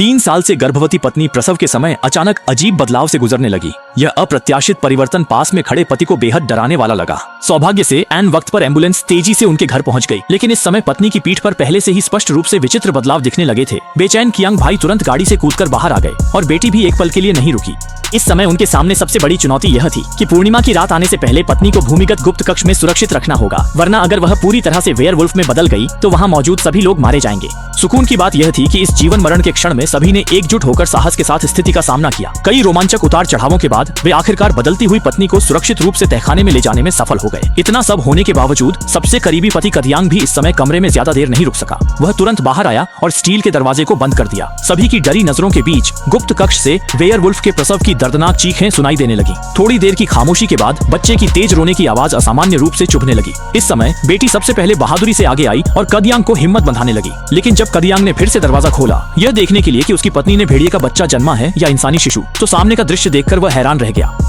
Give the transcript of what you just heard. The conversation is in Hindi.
3 साल से गर्भवती पत्नी प्रसव के समय अचानक अजीब बदलाव से गुजरने लगी। यह अप्रत्याशित परिवर्तन पास में खड़े पति को बेहद डराने वाला लगा। सौभाग्य से ऐन वक्त पर एम्बुलेंस तेजी से उनके घर पहुंच गई, लेकिन इस समय पत्नी की पीठ पर पहले से ही स्पष्ट रूप से विचित्र बदलाव दिखने लगे थे। बेचैन कियांग भाई तुरंत गाड़ी से कूदकर बाहर आ गए और बेटी भी एक पल के लिए नहीं रुकी। इस समय उनके सामने सबसे बड़ी चुनौती यह थी कि पूर्णिमा की रात आने से पहले पत्नी को भूमिगत गुप्त कक्ष में सुरक्षित रखना होगा, वरना अगर वह पूरी तरह से वेयरवुल्फ में बदल गई तो वहाँ मौजूद सभी लोग मारे जाएंगे। सुकून की बात यह थी कि इस जीवन मरण के क्षण में सभी ने एकजुट होकर साहस के साथ स्थिति का सामना किया। कई रोमांचक उतार चढ़ावों के बाद वे आखिरकार बदलती हुई पत्नी को सुरक्षित रूप से तहखाने में ले जाने में सफल हो गए। इतना सब होने के बावजूद सबसे करीबी पति कदियांग भी इस समय कमरे में ज्यादा देर नहीं रुक सका। वह तुरंत बाहर आया और स्टील के दरवाजे को बंद कर दिया। सभी की डरी नजरों के बीच गुप्त कक्ष से वेयरवुल्फ के प्रसव की दर्दनाक चीखें सुनाई देने लगी। थोड़ी देर की खामोशी के बाद बच्चे की तेज रोने की आवाज असामान्य रूप से चुभने लगी। इस समय बेटी सबसे पहले बहादुरी से आगे आई और कदियांग को हिम्मत बंधाने लगी। लेकिन जब कदियांग ने फिर से दरवाजा खोला, यह देखने के लिए कि उसकी पत्नी ने भेड़िए का बच्चा जन्मा है या इंसानी शिशु, तो सामने का दृश्य देखकर वह हैरान रह गया।